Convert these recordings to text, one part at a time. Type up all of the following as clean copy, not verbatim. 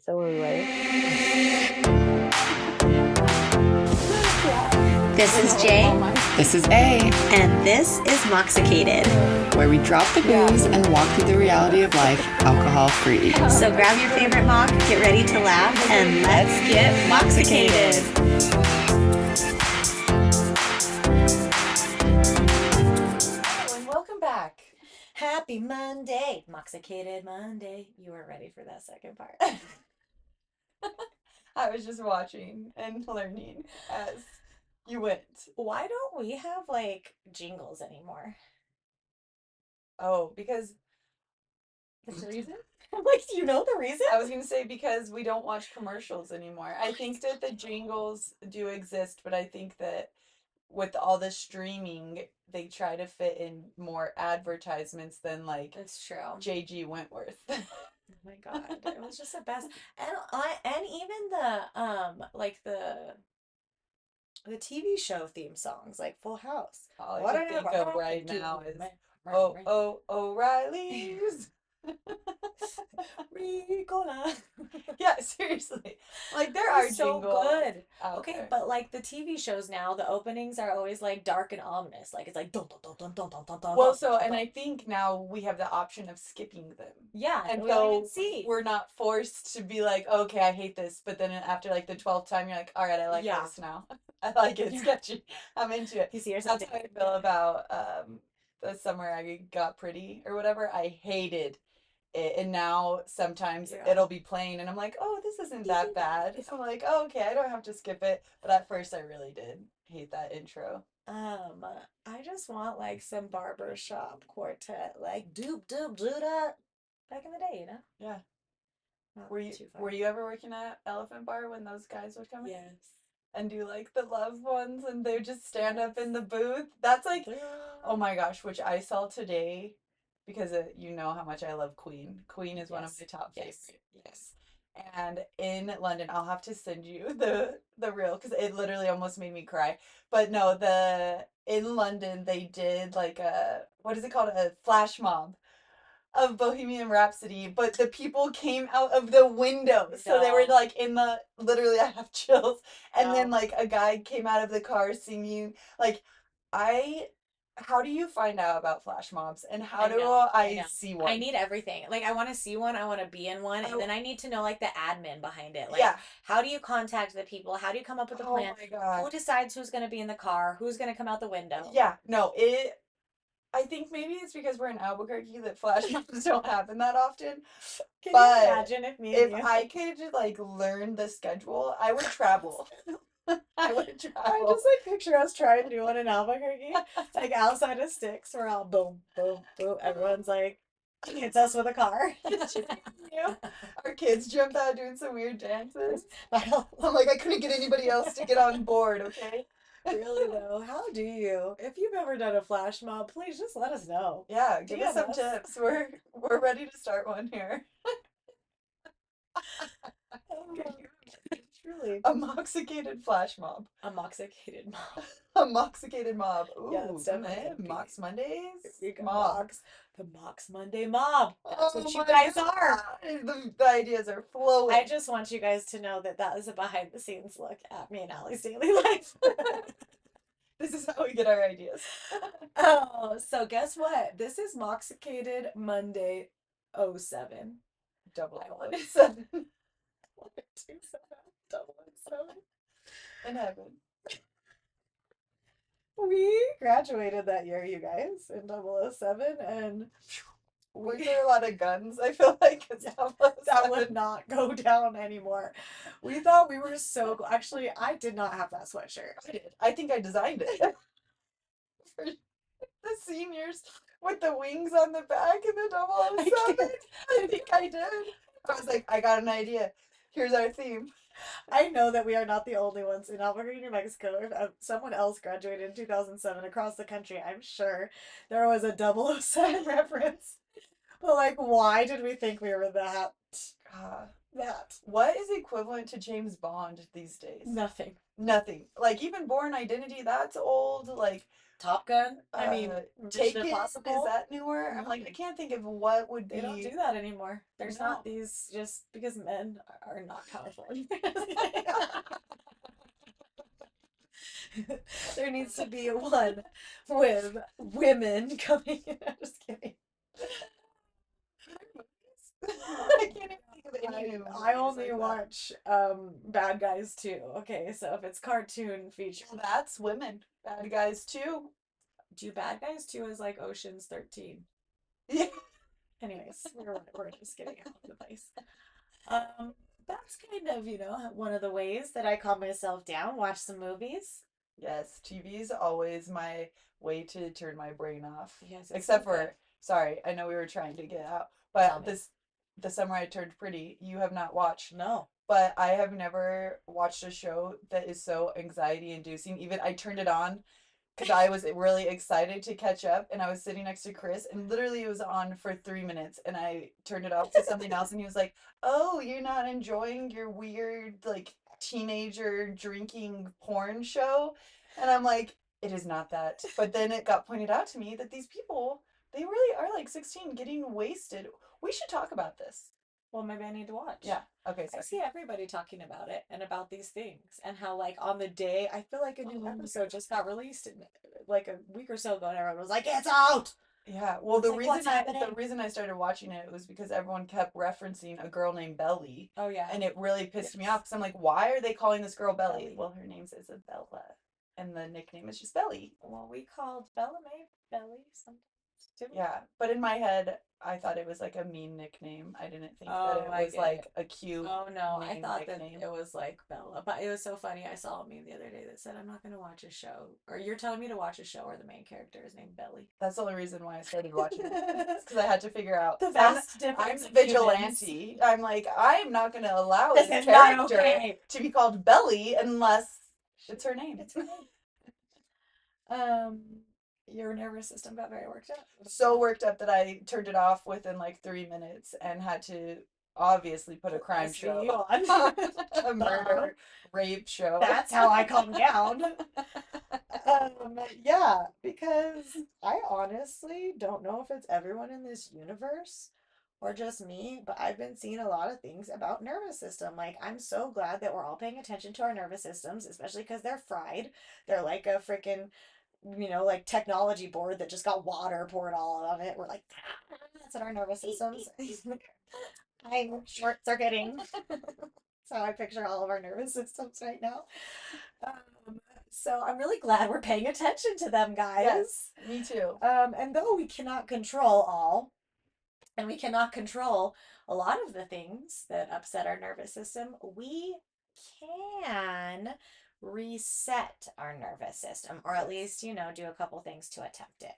So are we ready? This is Jay. This is A, And this is Moxicated. where we drop the booze and walk through the reality of life alcohol-free. So grab your favorite mock, get ready to laugh, and let's get Moxicated. Hello and welcome back. Happy Monday. Moxicated Monday. You were ready for that second part. I was just watching and learning as you went. Why don't we have like jingles anymore? Oh, because That's the reason? Like, do you know the reason? I was gonna say because we don't watch commercials anymore. I think that the jingles do exist, but I think that with all the streaming, they try to fit in more advertisements than like That's true. J.G. Wentworth. Oh my God, it was just the best. And even the like the TV show theme songs, like Full House. All I What can think of right now is O'Reilly's. Ricola. Yeah, seriously. Like there are So jingles good. out Okay, there. but like the TV shows now, the openings are always like dark and ominous. Like it's like dun dun dun dun dun dun dun dun. Well, dun, so, dun, and dun. I think now we have the option of skipping them. Yeah, And we don't so even see. we're not forced to be like, okay, I hate this. But then after like the 12th time, you're like, all right, I like Yeah. this now. I like it. It's Yeah. catchy. I'm into it. You see yourself. That's how I feel about the summer I got pretty or whatever. I hated it. And now sometimes Yeah. it'll be playing and I'm like, oh, this isn't that bad. I'm like, oh, okay, I don't have to skip it. But at first I really did hate that intro. I just want like some barbershop quartet, like doop doop doo da, back in the day, you know? Yeah. Not Were you too far. were you ever working at Elephant Bar when those guys would come in? Yes. And do like the loved ones and they would just stand up in the booth? That's like, oh my gosh, which I saw today because you know how much I love Queen. Queen is one of Yes. my top Yes. favorites. Yes. And in London, I'll have to send you the reel because it literally almost made me cry. But no, the in London they did like a what is it called? A flash mob of Bohemian Rhapsody, but the people came out of the windows. So they were No. like in the literally I have chills. And then No. like a guy came out of the car singing like I how do you find out about flash mobs and how I do know. I I know. see I one? need everything. Like I want to see one, I want to be in one, and Oh, then I need to know like the admin behind it. Like yeah. how do you contact the people? How do you come up with a Oh plan? my God. Who decides who's going to be in the car? Who's going to come out the window? Yeah, no, it I think maybe it's because we're in Albuquerque that flash mobs don't happen that often. Can But you imagine if me if and you? I could like learn the schedule, I would travel. I would I travel. just like picture us trying to do one in Albuquerque, like outside of Sticks, we're all boom, boom, boom. Everyone's like, hits us with a car. You. Our kids jumped out doing some weird dances. Well, I'm like, I couldn't get anybody else to get on board, okay? really though, how do you? If you've ever done a flash mob, please just let us know. Yeah, give us some DM us. tips. We're ready to start one here. Truly. A moxicated flash mob. A moxicated mob. A moxicated mob. Ooh, Yeah, it's definitely man, gonna be- Mox Mondays? You can Mob. Mox. The Mox Monday mob. That's Oh what you my guys God. are. The ideas are flowing. I just want you guys to know that that is a behind the scenes look at me and Allie's daily life. This is how we get our ideas. Oh, so guess what? This is Moxicated Monday 07. Double I O wanted- 7 007. in heaven. We graduated that year, you guys, in 007, and Were there a lot of guns? I feel like it's that would not go down anymore. We thought we were so cool. Actually, I did not have that sweatshirt. I did. I think I designed it. For the seniors with the wings on the back and the 007. I think I did. I was like, I got an idea. Here's our theme. I know that we are not the only ones in Albuquerque, New Mexico. If someone else graduated in 2007 across the country, I'm sure there was a 007 reference. But like, why did we think we were that That. What is equivalent to James Bond these days? Nothing. Nothing. Like even Born Identity, that's old. Like Top Gun. I mean, Mission Taken, is Impossible. that newer? I'm like, I No, can't think of what would they don't be. do that anymore. There's not No. these just because men are not powerful. There needs to be one with women coming in. I'm just kidding. I can't even think of any new I movies only like that. watch Bad Guys too. Okay, so if it's cartoon feature, Well, that's women. Bad guys too. do Bad Guys 2 is like Ocean's 13. Yeah. Anyways, we're just getting out of the place. Um, that's kind of, one of the ways that I calm myself down, watch some movies. Yes, TV is always my way to turn my brain off. Yes, it's so Except good. for, sorry, I know we were trying to get out, Tell but me. the summer I turned pretty, you have not watched, No. but I have never watched a show that is so anxiety inducing. Even I turned it on because I was really excited to catch up, and I was sitting next to Chris, and literally it was on for 3 minutes, and I turned it off to something else, and he was like, "Oh, you're not enjoying your weird like teenager drinking porn show," and I'm like, "It is not that." But then it got pointed out to me that these people, they really are like 16, getting wasted. We should talk about this. Well, maybe I need to watch. Yeah. Okay. I Sorry. see everybody talking about it and about these things and how like on the day I feel like a new episode just got released like a week or so ago and everyone was like, "It's out!" Yeah, well, It's like, what's the happening? reason I started watching it was because everyone kept referencing a girl named Belly, Oh yeah. and it really pissed me Yes. off because I'm like, why are they calling this girl Belly? Belly. Well, her name's Isabella, and the nickname is just Belly. Well, we called Bella May Belly sometimes too. Yeah, but in my head, I thought it was like a mean nickname. I didn't think that Oh, it I was get it. like a cute Oh no, I name thought that nickname. it was like Bella, but it was so funny. I saw a meme the other day that said, "I'm not gonna watch a show," or you're telling me to watch a show where the main character is named Belly. That's the only reason why I started watching it. It's because I had to figure out. The I'm vast difference I'm of humans. vigilante. I'm like, I'm not going to allow This this is not character okay. to be called Belly unless it's her name. It's her name. Um, your nervous system got very worked up. So worked up that I turned it off within like 3 minutes and had to obviously put a crime SVU show on. a murder, rape show. That's how I calm down. Yeah, because I honestly don't know if it's everyone in this universe or just me, but I've been seeing a lot of things about nervous system. Like, I'm so glad that we're all paying attention to our nervous systems, especially because they're fried. They're like a freaking, like technology board that just got water poured all on it. We're like, that's what our nervous systems. I'm short circuiting. That's how I picture all of our nervous systems right now. So I'm really glad we're paying attention to them, guys. Yes, me too. And though we cannot control all, and we cannot control a lot of the things that upset our nervous system, we can reset our nervous system, or at least, do a couple things to attempt it.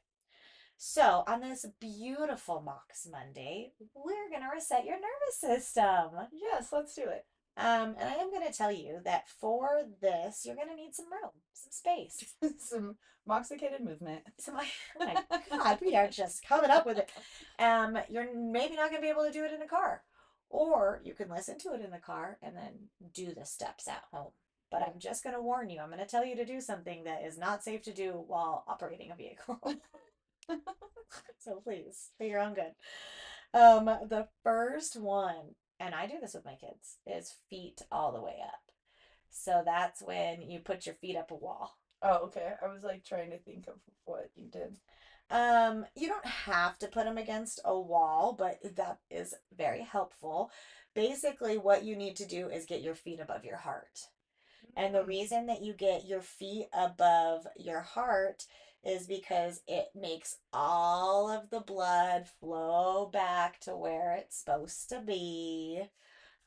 So, on this beautiful Mox Monday, we're going to reset your nervous system. Yes, let's do it. And I am going to tell you that for this, you're going to need some room, some space. Some moxicated movement. Oh my God, we are just coming up with it. You're maybe not going to be able to do it in a car, or you can listen to it in the car and then do the steps at home. But I'm just going to warn you, I'm going to tell you to do something that is not safe to do while operating a vehicle. So please, for your own good. The first one, and I do this with my kids, is feet all the way up. So that's when you put your feet up a wall. Oh, okay. I was like trying to think of what you did. You don't have to put them against a wall, but that is very helpful. Basically, what you need to do is get your feet above your heart. And the reason that you get your feet above your heart is because it makes all of the blood flow back to where it's supposed to be.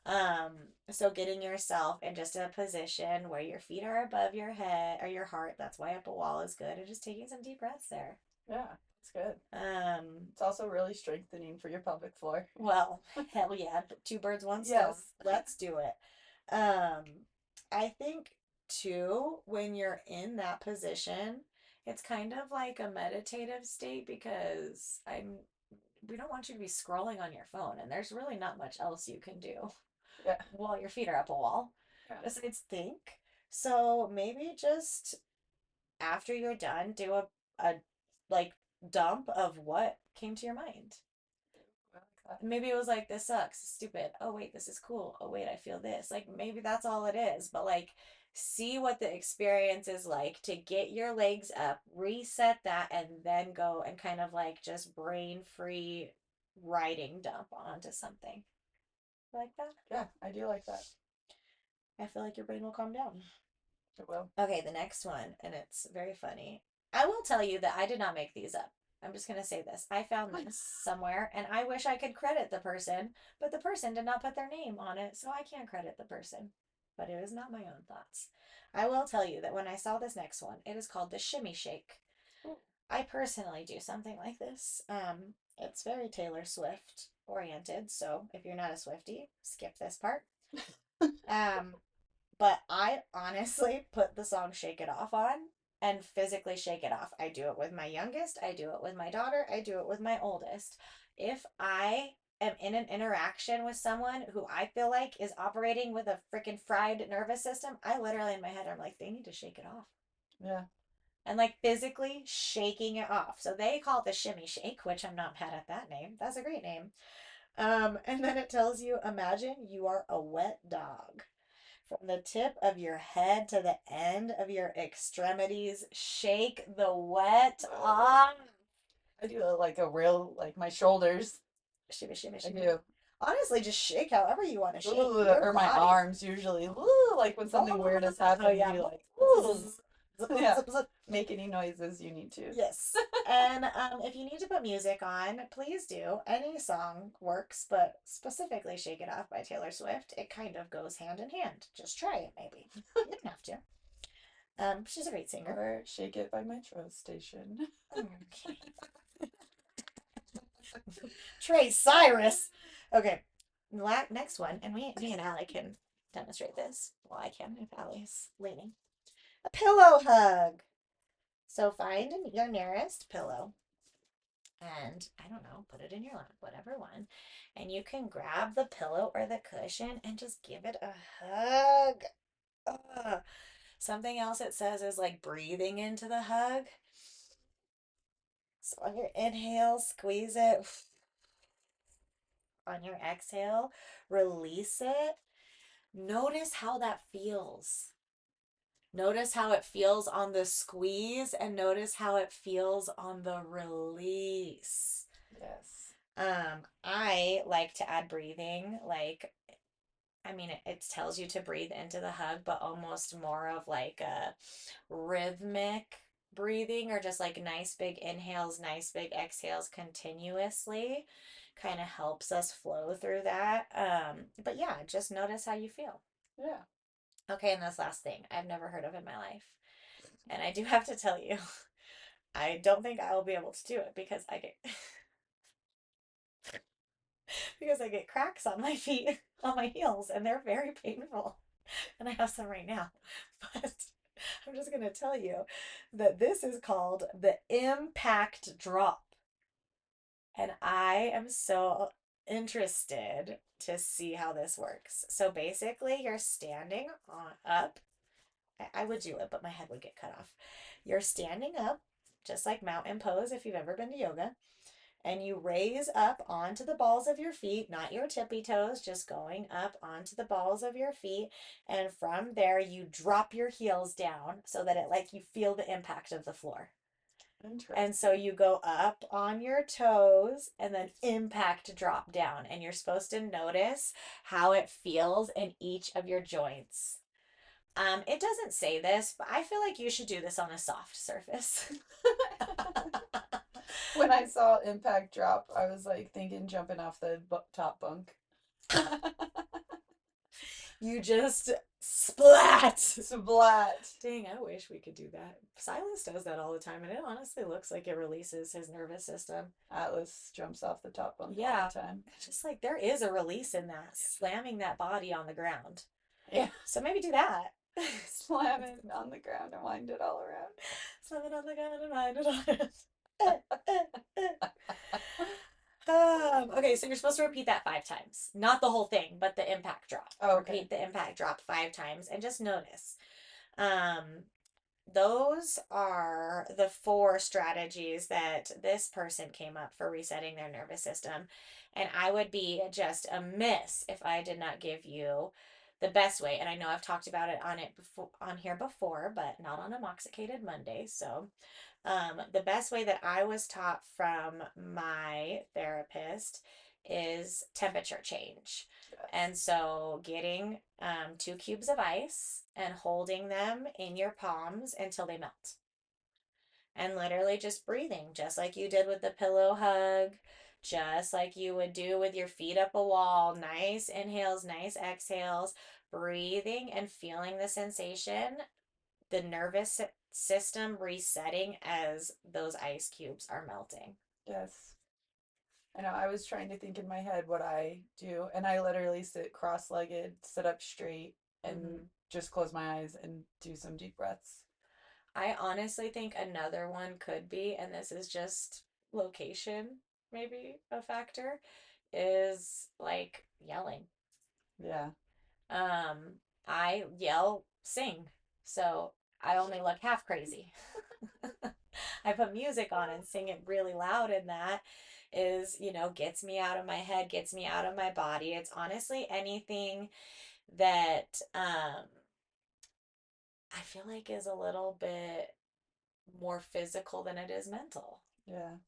Um, so getting yourself in just a position where your feet are above your head or your heart, that's why up a wall is good, and just taking some deep breaths there. Yeah, it's good. Um, It's also really strengthening for your pelvic floor. well, hell yeah, two birds, one stone. Yes. Let's do it. Um, I think too, when you're in that position, it's kind of like a meditative state because we don't want you to be scrolling on your phone, and there's really not much else you can do. Yeah. while your feet are up a wall. Yeah. Besides think. So maybe just after you're done, do a like dump of what came to your mind. I like that. Maybe it was like, this sucks, stupid. Oh, wait, this is cool. Oh, wait, I feel this. Like, maybe that's all it is. But, like, see what the experience is like to get your legs up, reset that, and then go and kind of like just brain free writing dump onto something. Like that? Yeah, I do like that. I feel like your brain will calm down. It will. Okay, the next one, and it's very funny. I will tell you that I did not make these up. I'm just going to say this. I found this somewhere, and I wish I could credit the person, but the person did not put their name on it, so I can't credit the person. But it is not my own thoughts. I will tell you that when I saw this next one, it is called the Shimmy Shake. I personally do something like this. It's very Taylor Swift oriented, so if you're not a Swiftie, skip this part. Um, but I honestly put the song Shake It Off on and physically shake it off. I do it with my youngest, I do it with my daughter, I do it with my oldest. If I am in an interaction with someone who I feel like is operating with a freaking fried nervous system, I literally in my head, I'm like, they need to shake it off. Yeah. And like physically shaking it off. So they call it the shimmy shake, which I'm not mad at that name. That's a great name. And then it tells you, imagine you are a wet dog. From the tip of your head to the end of your extremities, shake the wet off. I do it like a real, like my shoulders. Shimmy, shimmy, I shimmy. do. Honestly, just shake however you want to shake Ooh, your or my body. arms usually. Ooh, like when something weird has Oh happened, yeah. you like, ooh, Zip, yeah. zip, zip. Make any noises you need to. Yes. And if you need to put music on, please do. Any song works, but specifically Shake It Off by Taylor Swift, it kind of goes hand in hand. Just try it, maybe. You don't have to. She's a great singer. Or Shake It by Metro Station. Okay. Trey Cyrus. Okay. Next one, and me and Allie can demonstrate this. Well, I can if Allie's leaning. A pillow hug. So find your nearest pillow and I don't know, put it in your lap, whatever one. And you can grab the pillow or the cushion and just give it a hug. Ugh. Something else it says is like breathing into the hug. So on your inhale, squeeze it. On your exhale, release it. Notice how that feels. Notice how it feels on the squeeze and notice how it feels on the release. Yes. I like to add breathing. Like, I mean, it tells you to breathe into the hug, but almost more of like a rhythmic breathing or just like nice big inhales, nice big exhales continuously kind of helps us flow through that. But yeah, just notice how you feel. Yeah. Okay, and this last thing I've never heard of in my life. And I do have to tell you, I don't think I will be able to do it because I get because I get cracks on my feet, on my heels, and they're very painful. And I have some right now. But I'm just going to tell you that this is called the impact drop. And I am so interested to see how this works. So basically, you're standing up. I would do it, but my head would get cut off. You're standing up, just like mountain pose if you've ever been to yoga. And you raise up onto the balls of your feet, not your tippy toes, just going up onto the balls of your feet. And from there, you drop your heels down so that it like you feel the impact of the floor. And so Interesting. you go up on your toes and then impact drop down. And you're supposed to notice how it feels in each of your joints. It doesn't say this, but I feel like you should do this on a soft surface. When I saw Impact drop, I was like thinking jumping off the top bunk. You just splat. Splat. Dang, I wish we could do that. Silas does that all the time, and it honestly looks like it releases his nervous system. Atlas jumps off the top bunk all Yeah, the time. it's just like there is a release in that, slamming that body on the ground. Yeah. So maybe do that. Slam it on the ground and wind it all around. Slam it on the ground and wind it on. Okay, so you're supposed to repeat that 5 times. Not the whole thing, but the impact drop. Oh, okay. Repeat the impact drop 5 times and just notice. Um, those are the 4 strategies that this person came up for resetting their nervous system. And I would be just amiss if I did not give you the best way. And I know I've talked about it before on here before, but not on a Moxicated Monday. So the best way that I was taught from my therapist is temperature change. Yes. And so getting 2 cubes of ice and holding them in your palms until they melt. And literally just breathing, just like you did with the pillow hug, just like you would do with your feet up a wall. Nice inhales, nice exhales, breathing and feeling the sensation, the nervous system resetting as those ice cubes are melting. Yes. I know. I was trying to think in my head what I do, and I literally sit cross-legged, sit up straight, and Mm-hmm. just close my eyes and do some deep breaths. I honestly think another one could be, and this is just location, maybe a factor, is like yelling. Yeah. Um, I yell, sing. So I only look half crazy. I put music on and sing it really loud, and that is, gets me out of my head, gets me out of my body. It's honestly anything that I feel like is a little bit more physical than it is mental. Yeah.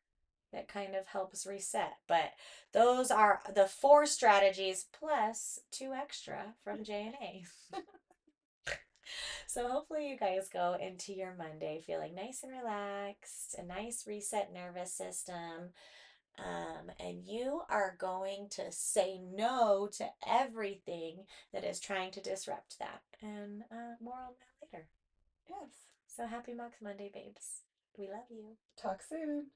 That kind of helps reset. But those are the 4 strategies plus 2 extra from J&A. So hopefully you guys go into your Monday feeling nice and relaxed, a nice reset nervous system. And you are going to say no to everything that is trying to disrupt that. And more on that later. Yes. So happy Mox Monday, babes. We love you. Talk soon.